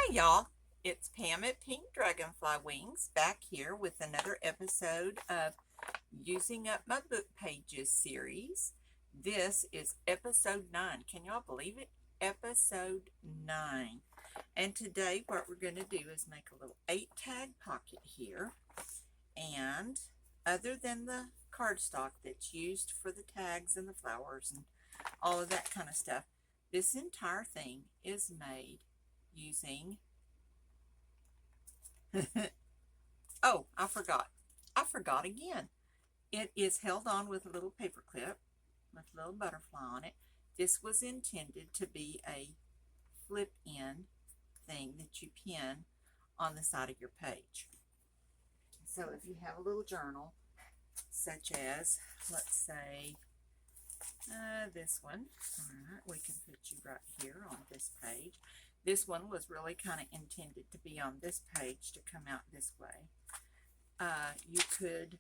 Hey y'all, it's Pam at Pink Dragonfly Wingz back here with another episode of Using Up My Book Pages series. This is episode 9. Can y'all believe it? Episode 9. And today what we're going to do is make a little 8-tag pocket here. And other than the cardstock that's used for the tags and the flowers and all of that kind of stuff, this entire thing is made using oh, I forgot again. It is held on with a little paper clip with a little butterfly on it. This was intended to be a flip in thing that you pin on the side of your page. So if you have a little journal such as, let's say, this one, all right, we can put you right here on this page. This one was really kind of intended to be on this page to come out this way. You could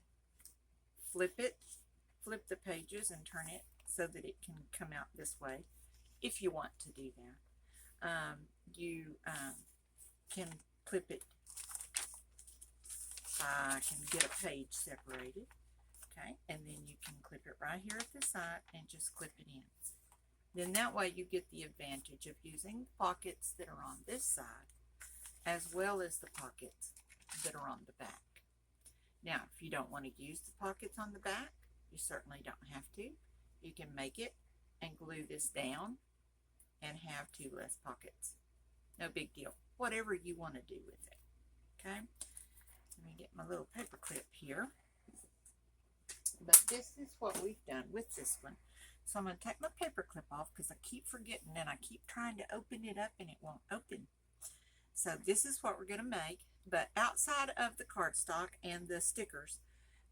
flip the pages and turn it so that it can come out this way if you want to do that. You can clip it. I can get a page separated, okay, and then you can clip it right here at the side and just clip it in. Then that way you get the advantage of using the pockets that are on this side as well as the pockets that are on the back. Now, if you don't want to use the pockets on the back, you certainly don't have to. You can make it and glue this down and have 2 less pockets. No big deal. Whatever you want to do with it. Okay? Let me get my little paper clip here. But this is what we've done with this one. So I'm going to take my paper clip off because I keep forgetting and I keep trying to open it up and it won't open. So this is what we're going to make. But outside of the cardstock and the stickers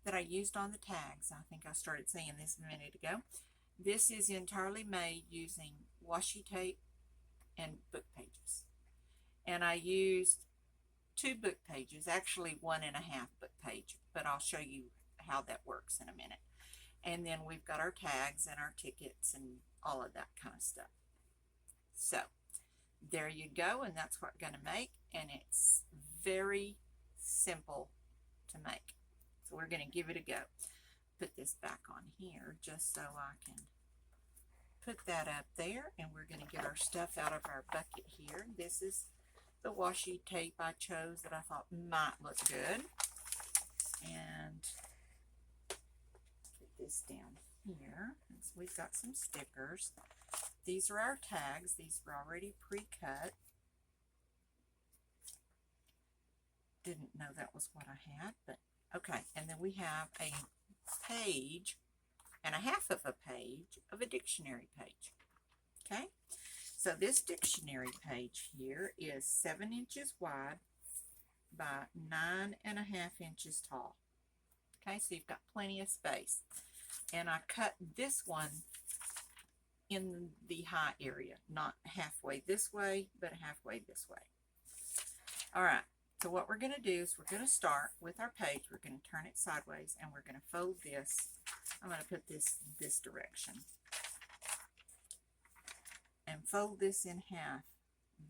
that I used on the tags, I think I started saying this a minute ago, this is entirely made using washi tape and book pages. And I used 2 book pages, actually 1.5 book page, but I'll show you how that works in a minute. And then we've got our tags and our tickets and all of that kind of stuff. So there you go, and that's what we're going to make, and it's very simple to make. So we're going to give it a go. Put this back on here just so I can put that up there, and we're going to get our stuff out of our bucket here. This is the washi tape I chose that I thought might look good. And put this down here. So we've got some stickers. These are our tags. These were already pre-cut. Didn't know that was what I had, but okay. And then we have a page and a half of a page of a dictionary page. Okay, so this dictionary page here is 7 inches wide by 9.5 inches tall. Okay, so you've got plenty of space. And I cut this one in the high area, not halfway this way, but halfway this way. All right, so what we're going to do is we're going to start with our page. We're going to turn it sideways, and we're going to fold this. I'm going to put this direction. And fold this in half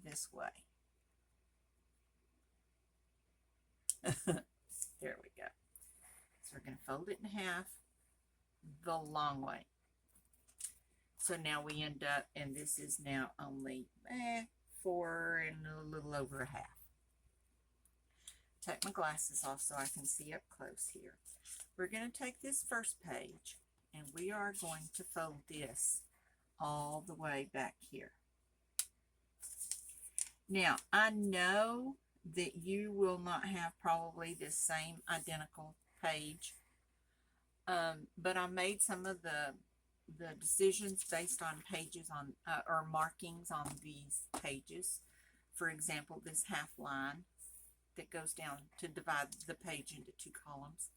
this way. There we go. So we're going to fold it in half the long way. So now we end up, and this is now only 4 and a little over a half. Take my glasses off so I can see up close here. We're going to take this first page, and we are going to fold this all the way back here. Now, I know that you will not have probably this same identical page, but I made some of the decisions based on pages on or markings on these pages. For example, this half line that goes down to divide the page into 2 columns.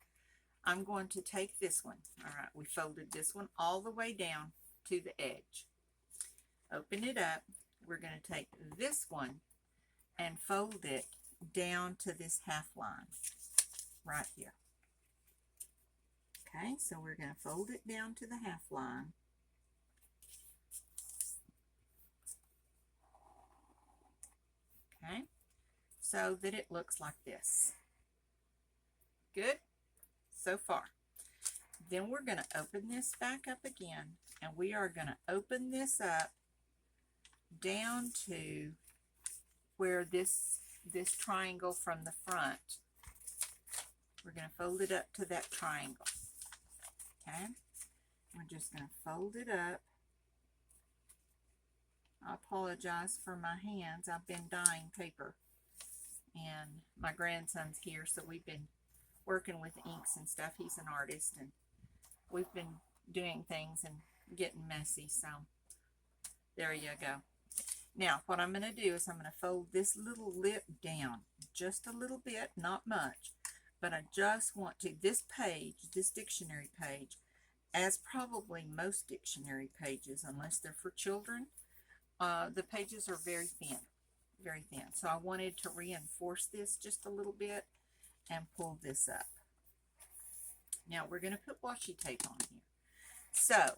I'm going to take this one. All right, we folded this one all the way down to the edge. Open it up. We're going to take this one and fold it down to this half line right here. Okay, so we're going to fold it down to the half line. Okay, so that it looks like this. Good so far. Then we're going to open this back up again, and we are going to open this up down to where this triangle from the front, we're going to fold it up to that triangle. Okay, we're just going to fold it up. I apologize for my hands. I've been dyeing paper, and my grandson's here, so we've been working with inks and stuff. He's an artist, and we've been doing things and getting messy, so there you go. Now, what I'm going to do is I'm going to fold this little lip down just a little bit, not much, but I just want to, this page, this dictionary page, as probably most dictionary pages, unless they're for children, the pages are very thin, very thin. So I wanted to reinforce this just a little bit and pull this up. Now we're going to put washi tape on here. So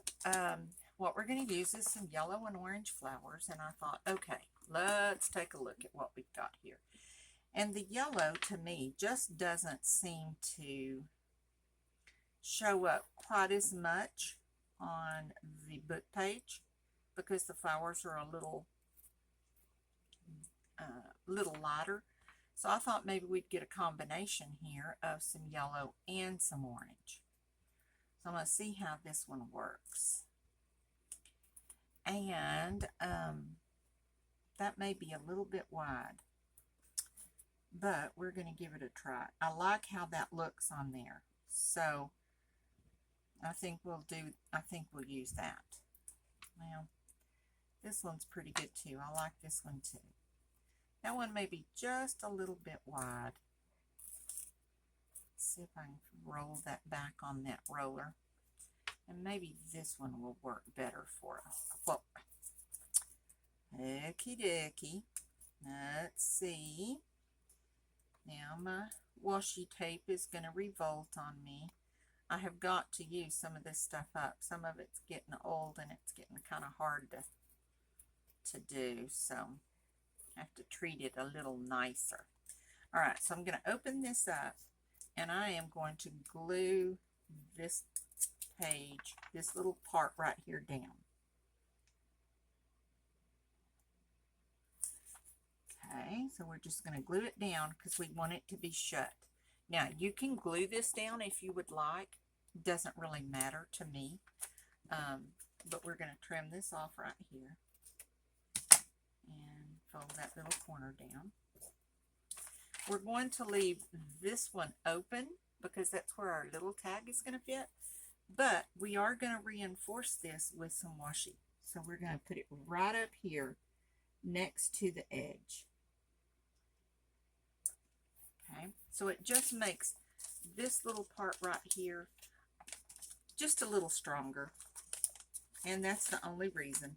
what we're going to use is some yellow and orange flowers, and I thought, okay, let's take a look at what we've got here. And the yellow, to me, just doesn't seem to show up quite as much on the book page because the flowers are a little lighter. So I thought maybe we'd get a combination here of some yellow and some orange. So I'm going to see how this one works. And that may be a little bit wide, but we're going to give it a try. I like how that looks on there. So I think we'll use that. Well, this one's pretty good too. I like this one too. That one may be just a little bit wide. Let's see if I can roll that back on that roller. And maybe this one will work better for us. Whoa. Okie dokie. Let's see. Now my washi tape is going to revolt on me. I have got to use some of this stuff up. Some of it's getting old and it's getting kind of hard to do. So I have to treat it a little nicer. All right, so I'm going to open this up, and I am going to glue this page, this little part right here down. Okay, so we're just going to glue it down because we want it to be shut. Now, you can glue this down if you would like. It doesn't really matter to me, but we're going to trim this off right here and fold that little corner down. We're going to leave this one open because that's where our little tag is going to fit, but we are going to reinforce this with some washi. So we're going to put it right up here next to the edge. Okay, so it just makes this little part right here just a little stronger, and that's the only reason.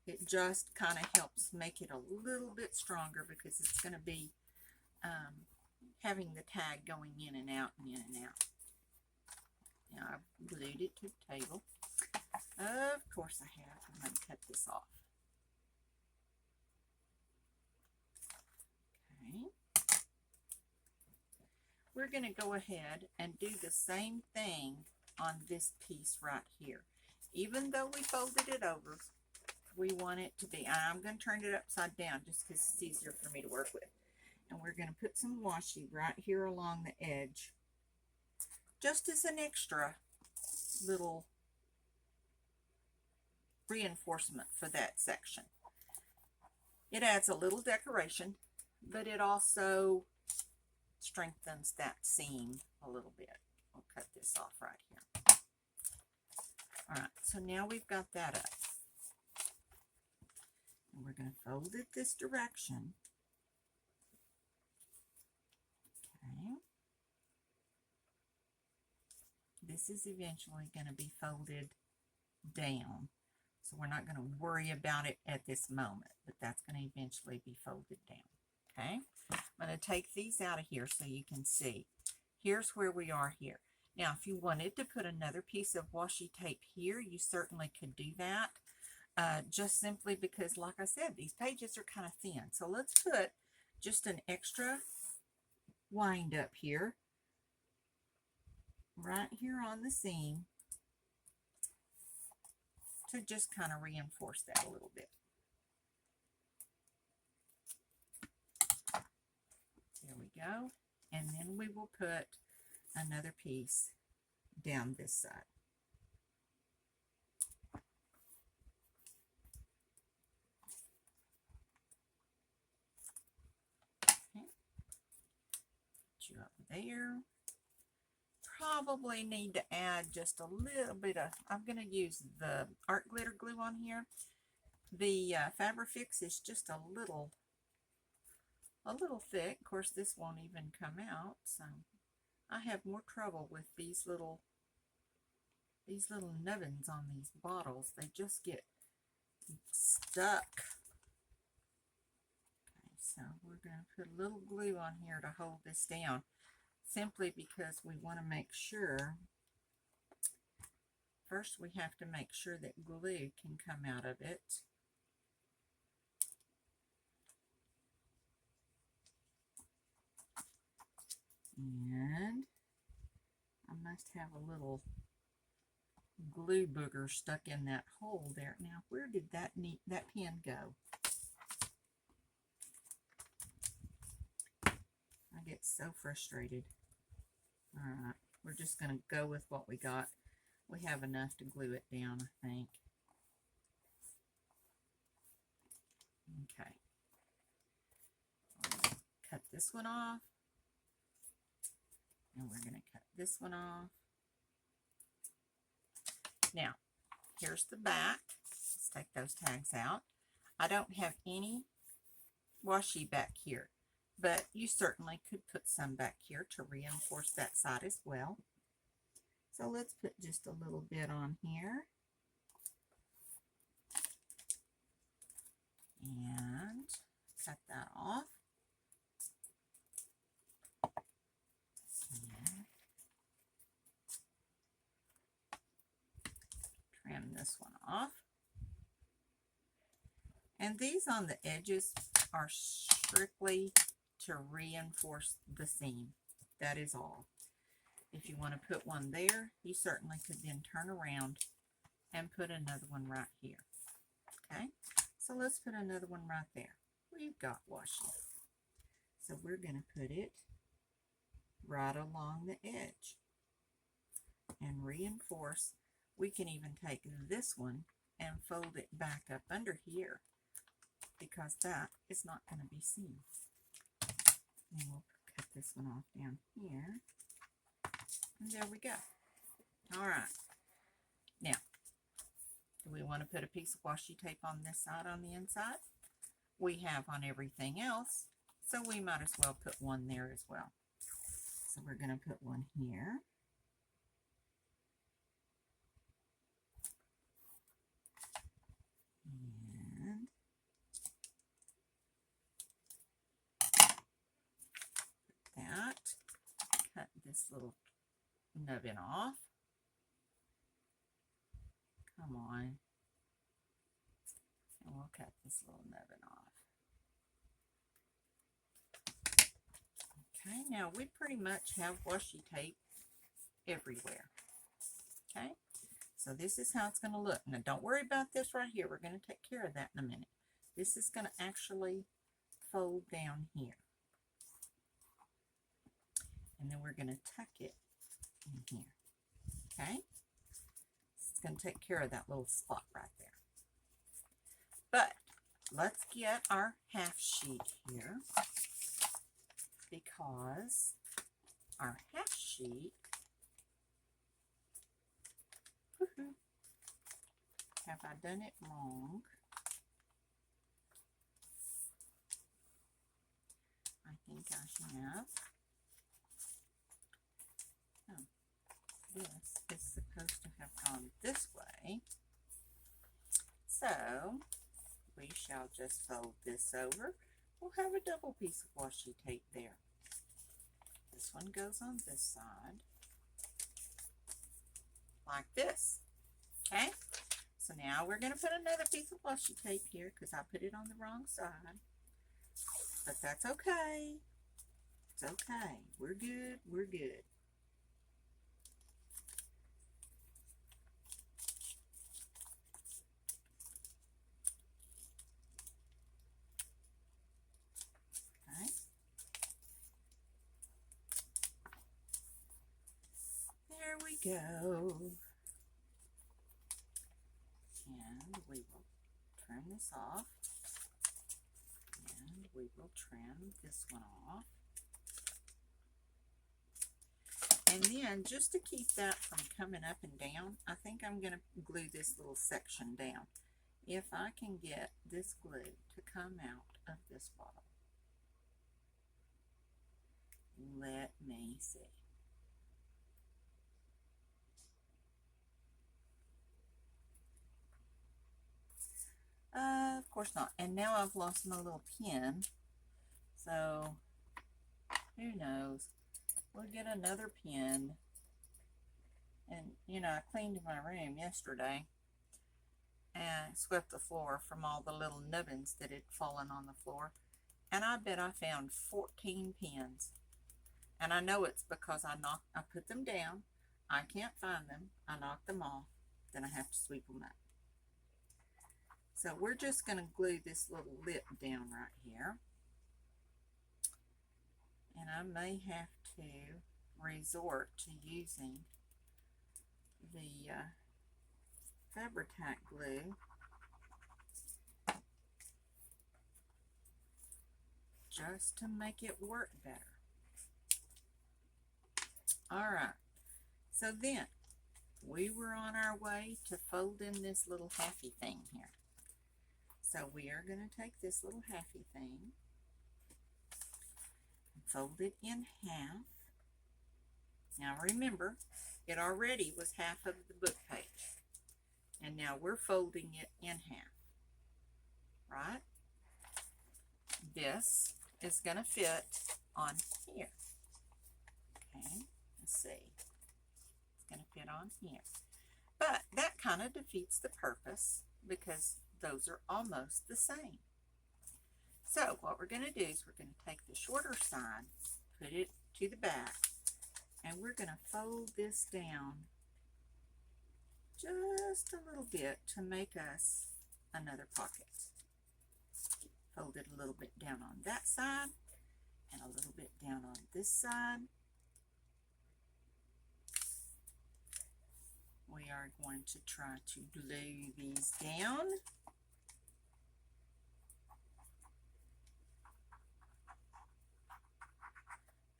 It just kind of helps make it a little bit stronger because it's going to be having the tag going in and out and in and out. Now I've glued it to the table. Of course I have. I'm going to cut this off. Okay. We're going to go ahead and do the same thing on this piece right here. Even though we folded it over, we want it to be, I'm going to turn it upside down just because it's easier for me to work with. And we're going to put some washi right here along the edge, just as an extra little reinforcement for that section. It adds a little decoration, but it also strengthens that seam a little bit. We'll cut this off right here. All right, so now we've got that up. And we're going to fold it this direction. Okay. This is eventually going to be folded down. So we're not going to worry about it at this moment, but that's going to eventually be folded down. Okay. I'm going to take these out of here so you can see. Here's where we are here. Now, if you wanted to put another piece of washi tape here, you certainly could do that. Just simply because, like I said, these pages are kind of thin. So let's put just an extra wind up here, right here on the seam, to just kind of reinforce that a little bit. There we go. And then we will put another piece down this side. Okay. Put you up there. Probably need to add just a little bit of, I'm going to use the art glitter glue on here. The Fabrifix is just a little thick. Of course, this won't even come out, so I have more trouble with these little nubbins on these bottles. They just get stuck. Okay, so we're going to put a little glue on here to hold this down, simply because we want to make sure, first we have to make sure that glue can come out of it. And I must have a little glue booger stuck in that hole there. Now, where did that pen go? I get so frustrated. All right, we're just going to go with what we got. We have enough to glue it down, I think. Okay. Cut this one off. And we're going to cut this one off. Now, here's the back. Let's take those tags out. I don't have any washi back here, but you certainly could put some back here to reinforce that side as well. So let's put just a little bit on here. And cut that off. Trim this one off. And these on the edges are strictly to reinforce the seam. That is all. If you want to put one there, you certainly could then turn around and put another one right here. Okay, so let's put another one right there. We've got washi. So we're going to put it right along the edge and reinforce. We can even take this one and fold it back up under here, because that is not going to be seen. And we'll cut this one off down here. And there we go. All right. Now, do we want to put a piece of washi tape on this side on the inside? We have on everything else, so we might as well put one there as well. So we're going to put one here. And put that. Cut this little nubbin off. Come on. And we'll cut this little nubbin off. Okay, now we pretty much have washi tape everywhere. Okay, so this is how it's going to look. Now don't worry about this right here. We're going to take care of that in a minute. This is going to actually fold down here. And then we're going to tuck it in here. Okay, it's going to take care of that little spot right there. But let's get our half sheet here, because our half sheet, have I done it wrong? I think I have. Oh, this is supposed to have gone this way. So we shall just fold this over. We'll have a double piece of washi tape there. This one goes on this side, like this. Okay, so now we're going to put another piece of washi tape here, because I put it on the wrong side. but that's okay. It's okay. We're good. We're good. Okay. There we go. And we will turn this off. And we will trim this one off. And then, just to keep that from coming up and down, I think I'm going to glue this little section down. If I can get this glue to come out of this bottle. Let me see. Of course not. And now I've lost my little pin. So, who knows? We'll get another pin. And, you know, I cleaned my room yesterday and swept the floor from all the little nubbins that had fallen on the floor. And I bet I found 14 pins. And I know it's because I put them down. I can't find them. I knocked them off. Then I have to sweep them up. So we're just going to glue this little lip down right here. And I may have to resort to using the Fabri-Tac glue just to make it work better. Alright, so then we were on our way to folding this little halfy thing here. So we are going to take this little halfy thing and fold it in half. Now remember, it already was half of the book page. And now we're folding it in half. Right? This is going to fit on here. Okay, let's see. It's going to fit on here. But that kind of defeats the purpose because those are almost the same. So what we're going to do is we're going to take the shorter side, put it to the back, and we're going to fold this down just a little bit to make us another pocket. Fold it a little bit down on that side and a little bit down on this side. We are going to try to glue these down.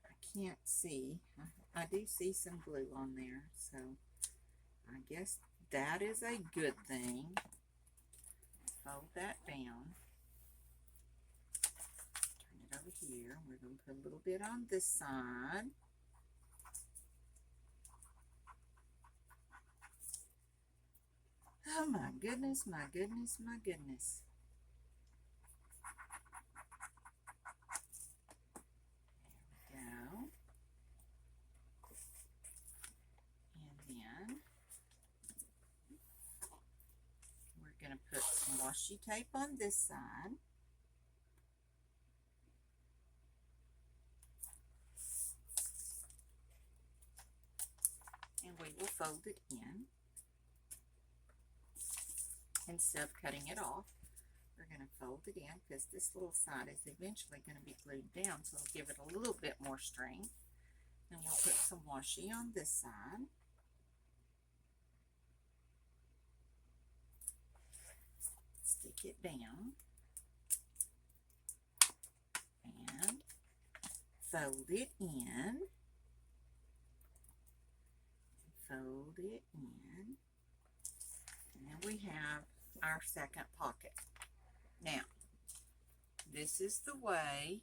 I can't see. I do see some glue on there, so I guess that is a good thing. Fold that down. Turn it over here. We're going to put a little bit on this side. Oh my goodness, my goodness, my goodness. There we go. And then we're going to put some washi tape on this side. And we will fold it in. Instead of cutting it off, we're going to fold it in because this little side is eventually going to be glued down, so it'll give it a little bit more strength. And we'll put some washi on this side. Stick it down. And fold it in. Fold it in. And then we have our second pocket. Now, this is the way,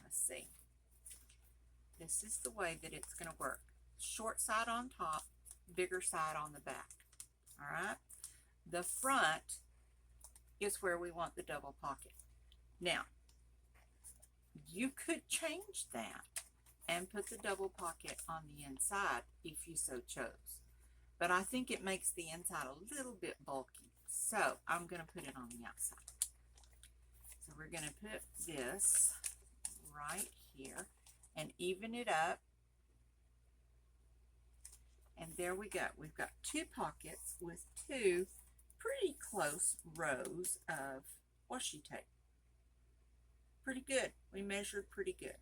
let's see, this is the way that it's going to work. Short side on top, bigger side on the back. Alright? The front is where we want the double pocket. Now, you could change that and put the double pocket on the inside if you so chose. But I think it makes the inside a little bit bulky. So I'm going to put it on the outside. So we're going to put this right here and even it up. And there we go. We've got two pockets with two pretty close rows of washi tape. Pretty good. We measured pretty good.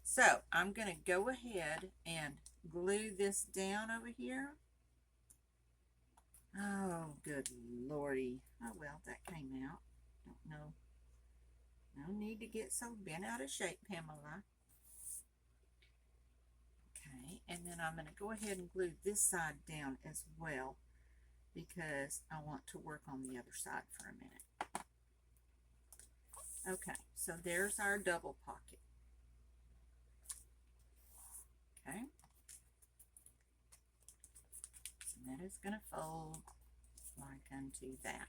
So I'm going to go ahead and glue this down over here. Oh, good lordy. Oh, well, that came out. Don't know. No need to get so bent out of shape, Pamela. Okay, and then I'm going to go ahead and glue this side down as well because I want to work on the other side for a minute. Okay, so there's our double pocket. Okay. So that is going to fold like unto that.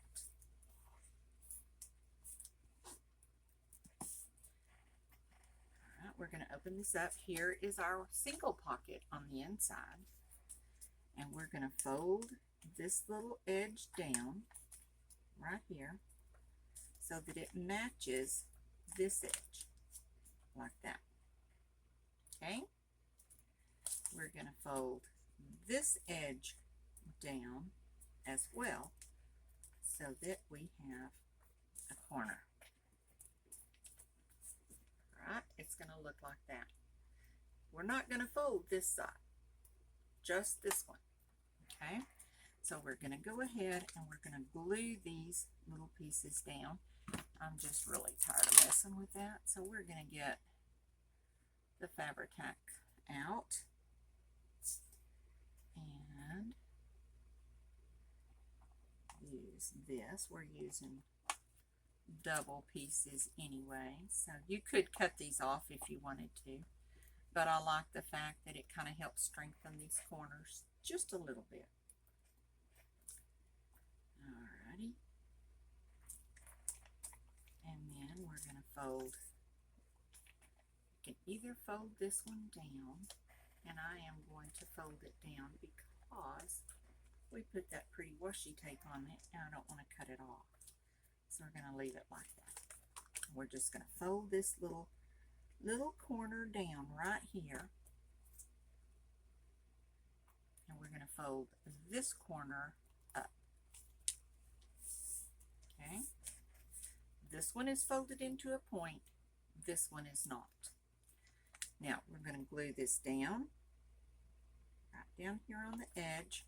All right, we're going to open this up. Here is our single pocket on the inside. And we're going to fold this little edge down right here so that it matches this edge like that. Okay? We're going to fold this edge down as well so that we have a corner. Right? It's going to look like that. We're not going to fold this side, just this one. Okay? So we're going to go ahead and we're going to glue these little pieces down. I'm just really tired of messing with that. So we're going to get the Fabri-Tac out and use this. We're using double pieces anyway, so you could cut these off if you wanted to, but I like the fact that it kind of helps strengthen these corners just a little bit. Alrighty, and then we're going to fold. You can either fold this one down, and I am going to fold it down because we put that pretty washi tape on it and I don't want to cut it off. So we're going to leave it like that. We're just going to fold this little corner down right here. And we're going to fold this corner up. Okay. This one is folded into a point. This one is not. Now we're going to glue this down, right down here on the edge.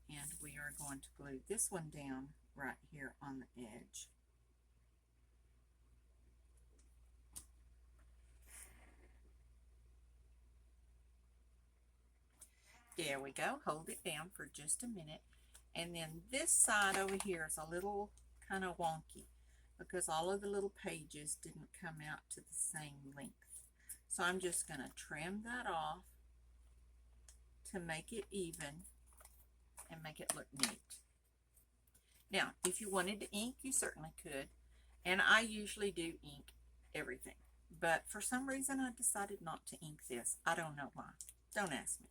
And we are going to glue this one down right here on the edge. There we go. Hold it down for just a minute. And then this side over here is a little kind of wonky because all of the little pages didn't come out to the same length. So I'm just going to trim that off to make it even and make it look neat. Now, if you wanted to ink, you certainly could. And I usually do ink everything. But for some reason, I decided not to ink this. I don't know why. Don't ask me.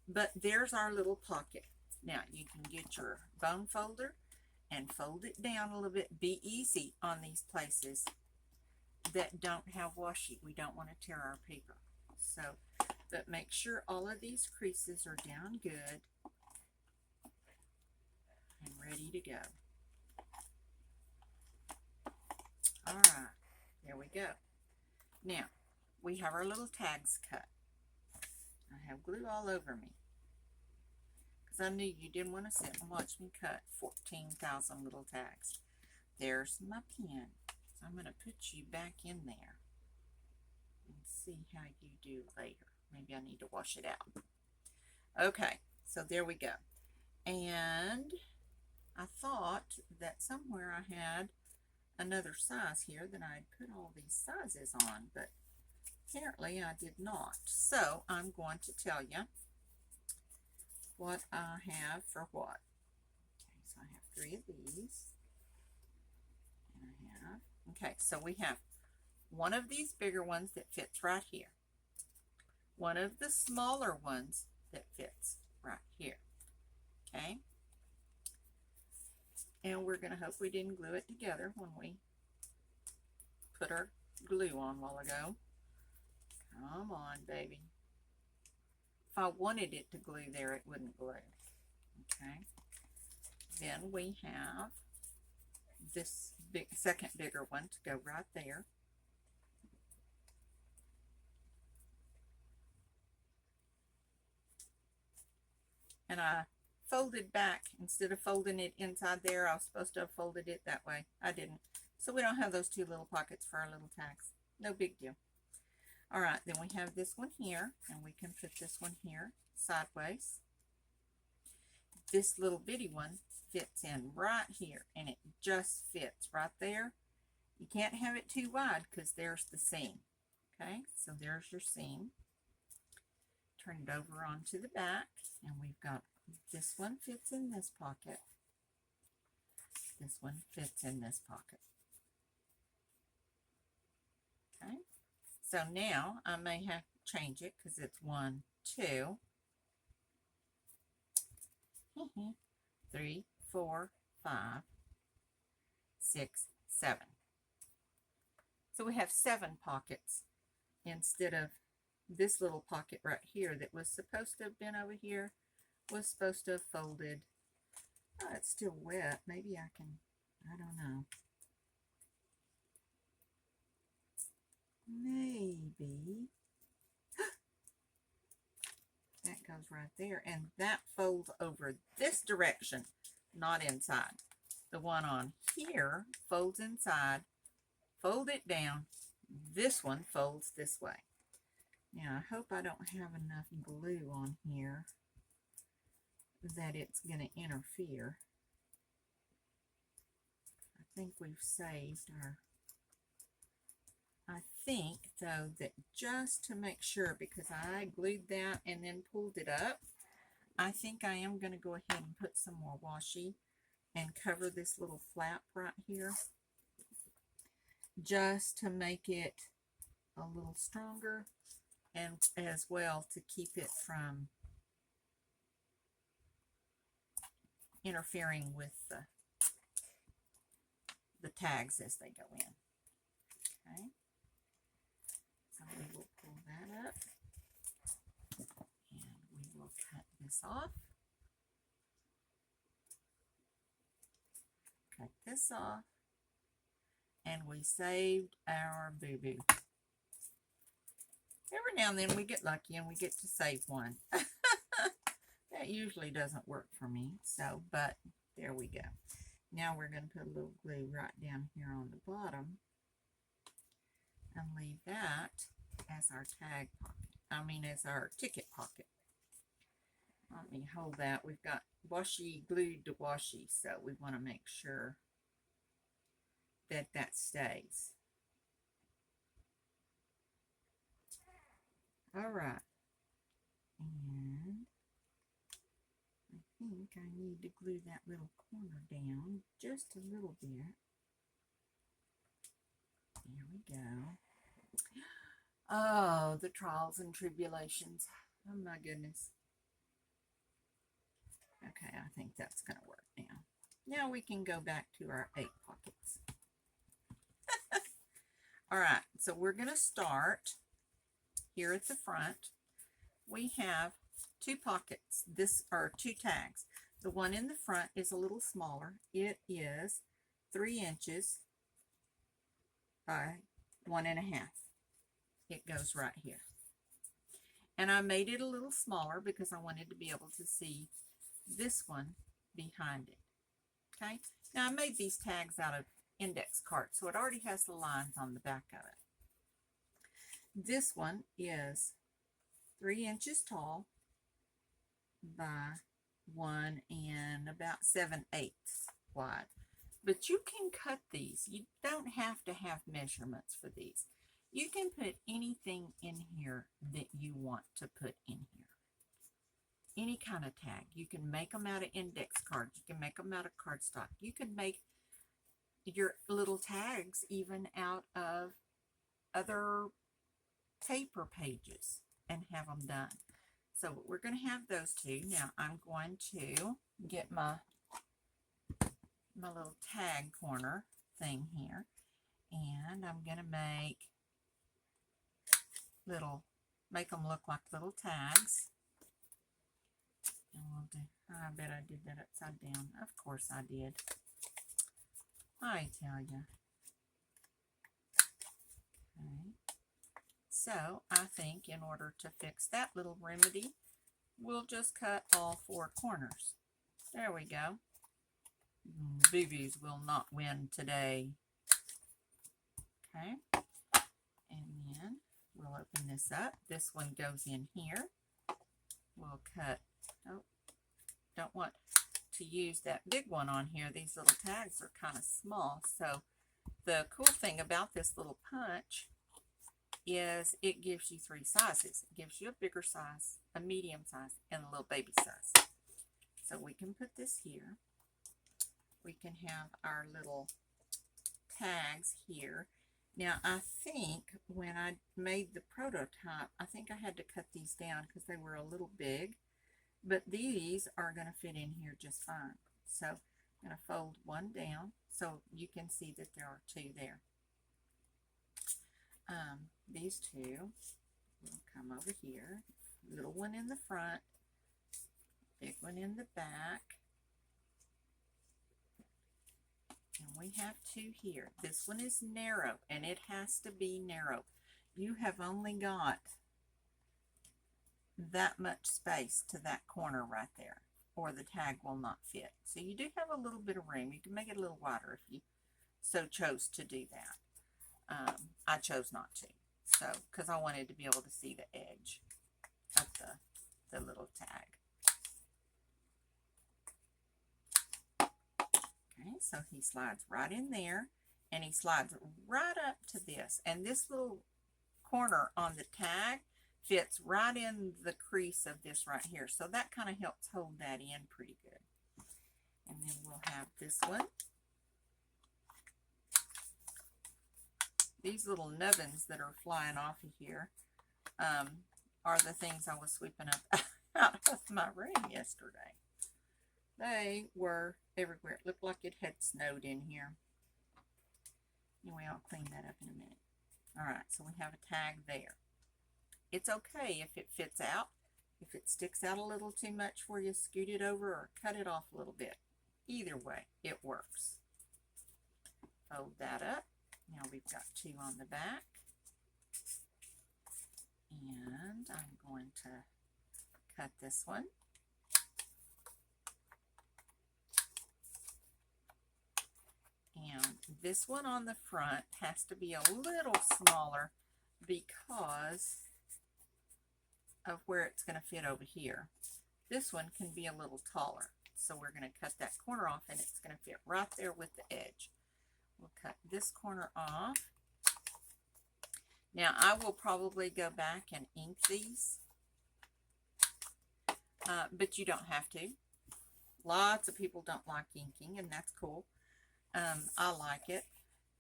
But there's our little pocket. Now, you can get your bone folder and fold it down a little bit. Be easy on these places that don't have washi. We don't want to tear our paper. So, but make sure all of these creases are down good and ready to go. All right, there we go. Now, we have our little tags cut. I have glue all over me because I knew you didn't want to sit and watch me cut 14,000 little tags. There's my pen. So I'm going to put you back in there and see how you do later. Maybe I need to wash it out. Okay, so there we go. And I thought that somewhere I had another size here that I'd put all these sizes on, but apparently I did not. So I'm going to tell you what I have for what. Okay, so I have 3 of these. And I have, okay, so we have one of these bigger ones that fits right here. One of the smaller ones that fits right here. Okay. And we're going to hope we didn't glue it together when we put our glue on a while ago. Come on, baby. If I wanted it to glue there, it wouldn't glue. Okay. Then we have this second bigger one to go right there. And I folded back. Instead of folding it inside there, I was supposed to have folded it that way. I didn't. So we don't have those two little pockets for our little tags. No big deal. All right, then we have this one here, and we can put this one here sideways. This little bitty one fits in right here, and it just fits right there. You can't have it too wide because there's the seam. Okay, so there's your seam. Turn it over onto the back, and we've got this one fits in this pocket. This one fits in this pocket. Okay, so now I may have to change it because it's 1, 2, 3, 4, 5, 6, 7. So we have 7 pockets instead of this little pocket right here that was supposed to have been over here, was supposed to have folded. Oh, it's still wet. Maybe I can, I don't know. Maybe. That goes right there. And that folds over this direction, not inside. The one on here folds inside. Fold it down. This one folds this way. Now, I hope I don't have enough glue on here that it's going to interfere. I think we've saved our... I think, though, that just to make sure, because I glued that and then pulled it up, I think I am going to go ahead and put some more washi and cover this little flap right here, just to make it a little stronger, and as well to keep it from interfering with the tags as they go in. Okay. So we will pull that up, and we will cut this off. Cut this off, and we saved our boo-boo. Every now and then we get lucky and we get to save one. That usually doesn't work for me, so, but there we go. Now we're going to put a little glue right down here on the bottom and leave that as our tag pocket. As our ticket pocket. Let me hold that. We've got washi glued to washi, so we want to make sure that that stays. All right. And I think I need to glue that little corner down just a little bit. There we go. Oh, the trials and tribulations. Oh my goodness. Okay, I think that's going to work now. Now we can go back to our 8 pockets. All right, so we're going to start here at the front. We have 2 pockets. This are 2 tags. The one in the front is a little smaller. It is 3 inches by 1.5. It goes right here. And I made it a little smaller because I wanted to be able to see this one behind it. Okay. Now I made these tags out of index cards, so it already has the lines on the back of it. This one is 3 inches tall by 1 and about 7/8 wide. But you can cut these. You don't have to have measurements for these. You can put anything in here that you want to put in here. Any kind of tag. You can make them out of index cards. You can make them out of cardstock. You can make your little tags even out of other paper pages and have them done. So we're going to have those 2. Now I'm going to get my my little tag corner thing here, and I'm gonna make them look like little tags. And we'll do, I bet I did that upside down. Of course I did. I tell you. Okay. So I think in order to fix that little remedy, we'll just cut all 4 corners. There we go. Boobies will not win today. Okay. And then we'll open this up. This one goes in here. We'll cut, oh, don't want to use that big one on here. These little tags are kind of small. So the cool thing about this little punch is it gives you 3 sizes. It gives you a bigger size, a medium size, and a little baby size. So we can put this here. We can have our little tags here. Now I think when I made the prototype, I think I had to cut these down because they were a little big, but these are going to fit in here just fine. So I'm going to fold one down so you can see that there are 2 there. These 2 will come over here. Little one in the front, big one in the back. And we have 2 here. This one is narrow, and it has to be narrow. You have only got that much space to that corner right there, or the tag will not fit. So you do have a little bit of room. You can make it a little wider if you so chose to do that. I chose not to, so because I wanted to be able to see the edge of the little tag. Okay, so he slides right in there, and he slides right up to this, and this little corner on the tag fits right in the crease of this right here, so that kind of helps hold that in pretty good. And then we'll have this one. These little nubbins that are flying off of here are the things I was sweeping up out of my room yesterday. They were everywhere. It looked like it had snowed in here. Anyway, I'll clean that up in a minute. Alright, so we have a tag there. It's okay if it fits out. If it sticks out a little too much for you, scoot it over or cut it off a little bit. Either way, it works. Fold that up. Now we've got 2 on the back. And I'm going to cut this one. And this one on the front has to be a little smaller because of where it's going to fit over here. This one can be a little taller. So we're going to cut that corner off, and it's going to fit right there with the edge. We'll cut this corner off. Now I will probably go back and ink these, but you don't have to. Lots of people don't like inking, and that's cool. I like it,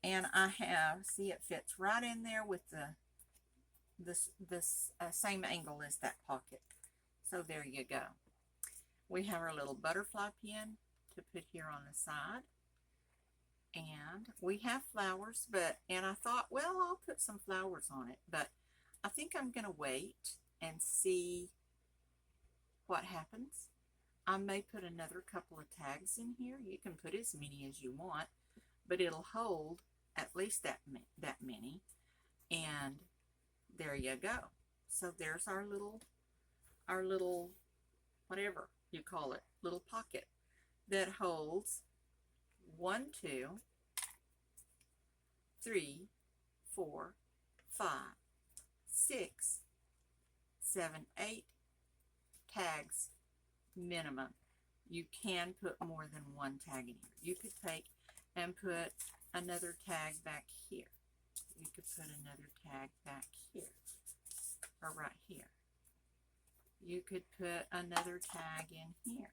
and I have, see, it fits right in there with this same angle as that pocket. So there you go. We have our little butterfly pin to put here on the side, and we have flowers, and I thought, well, I'll put some flowers on it, but I think I'm going to wait and see what happens. I may put another couple of tags in here. You can put as many as you want, but it'll hold at least that many. And there you go. So there's our little, whatever you call it, little pocket that holds 1, 2, 3, 4, 5, 6, 7, 8 tags minimum. You can put more than 1 tag in here. You could take and put another tag back here. You could put another tag back here, or right here. You could put another tag in here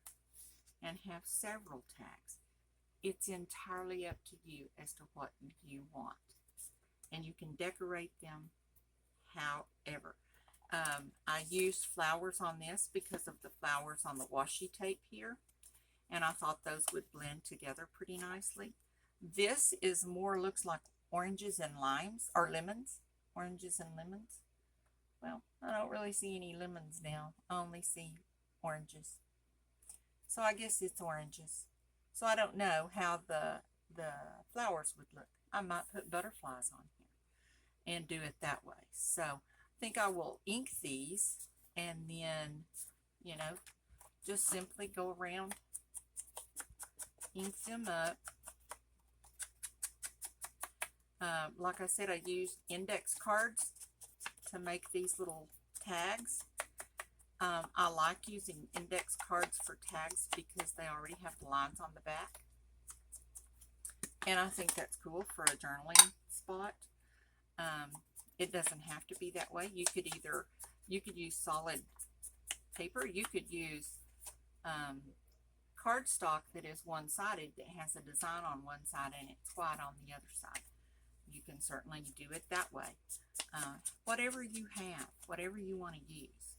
and have several tags. It's entirely up to you as to what you want, and you can decorate them however. I used flowers on this because of the flowers on the washi tape here, and I thought those would blend together pretty nicely. This is more, looks like oranges and limes, or lemons, oranges and lemons. Well, I don't really see any lemons now. I only see oranges. So I guess it's oranges. So I don't know how the flowers would look. I might put butterflies on here and do it that way. So I think I will ink these and then, you know, just simply go around, ink them up. Like I said, I used index cards to make these little tags. I like using index cards for tags because they already have the lines on the back. And I think that's cool for a journaling spot. It doesn't have to be that way. You could use solid paper. You could use cardstock that is one-sided, that has a design on one side and it's white on the other side. You can certainly do it that way. Whatever you have, whatever you want to use.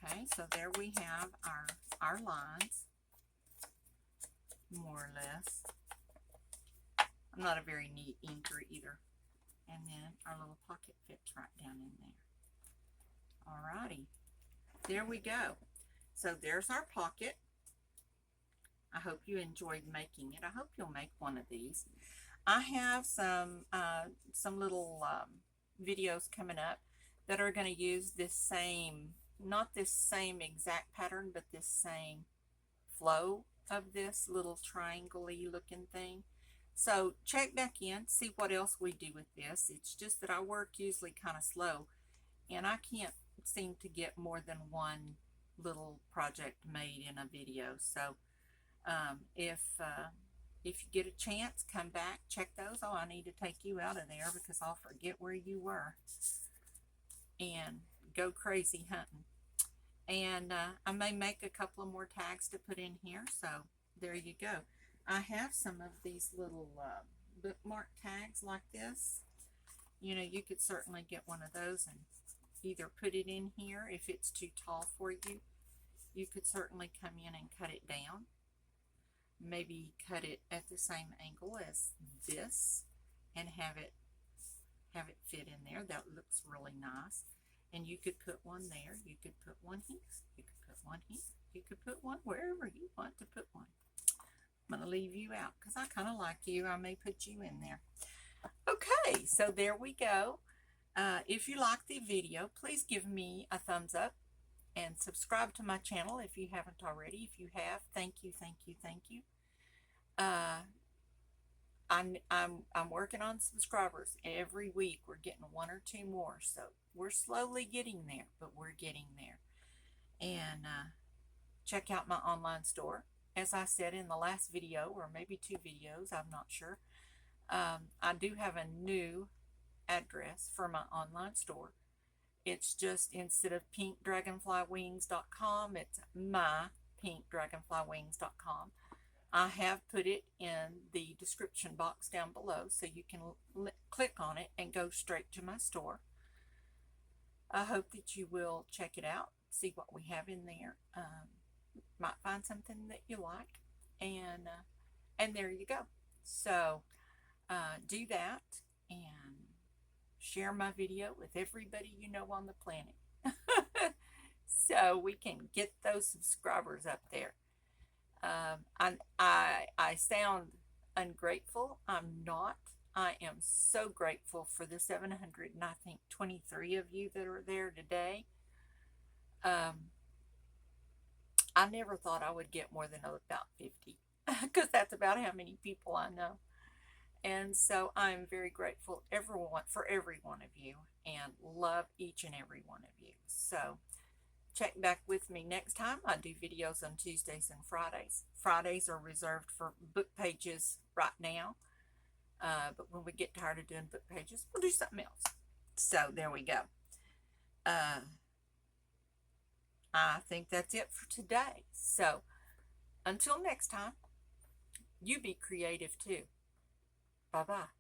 Okay, so there we have our lines, more or less. I'm not a very neat inker either. And then our little pocket fits right down in there. Alrighty, there we go. So there's our pocket. I hope you enjoyed making it. I hope you'll make one of these. I have some little videos coming up that are going to use this same, not this same exact pattern, but this same flow of this little triangle-y looking thing. So check back in, see what else we do with this. It's just that I work usually kind of slow, and I can't seem to get more than one little project made in a video. So if you get a chance, come back, check those. Oh, I need to take you out of there because I'll forget where you were and go crazy hunting. And I may make a couple of more tags to put in here. So there you go. I have some of these little bookmark tags like this. You know, you could certainly get one of those and either put it in here if it's too tall for you. You could certainly come in and cut it down. Maybe cut it at the same angle as this and have it fit in there. That looks really nice. And you could put one there. You could put one here. You could put one here. You could put one wherever you want to put one. I'm going to leave you out because I kind of like you. I may put you in there. Okay, so there we go. If you like the video, please give me a thumbs up and subscribe to my channel if you haven't already. If you have, thank you, thank you, thank you. I'm working on subscribers every week. We're getting 1 or 2 more, so we're slowly getting there, but we're getting there. And check out my online store. As I said in the last video, or maybe 2 videos, I'm not sure. I do have a new address for my online store. It's just, instead of pinkdragonflywingz.com, it's mypinkdragonflywingz.com. I have put it in the description box down below, so you can click on it and go straight to my store. I hope that you will check it out, see what we have in there. Might find something that you like, and there you go. So do that and share my video with everybody you know on the planet so we can get those subscribers up there. I sound ungrateful. I'm not. I am so grateful for the 700 and I think 23 of you that are there today. I never thought I would get more than about 50 because that's about how many people I know. And so I'm very grateful for every one of you and love each and every one of you. So check back with me next time. I do videos on Tuesdays and Fridays. Fridays are reserved for book pages right now. But when we get tired of doing book pages, we'll do something else. So there we go. I think that's it for today. So until next time, you be creative too. Bye-bye.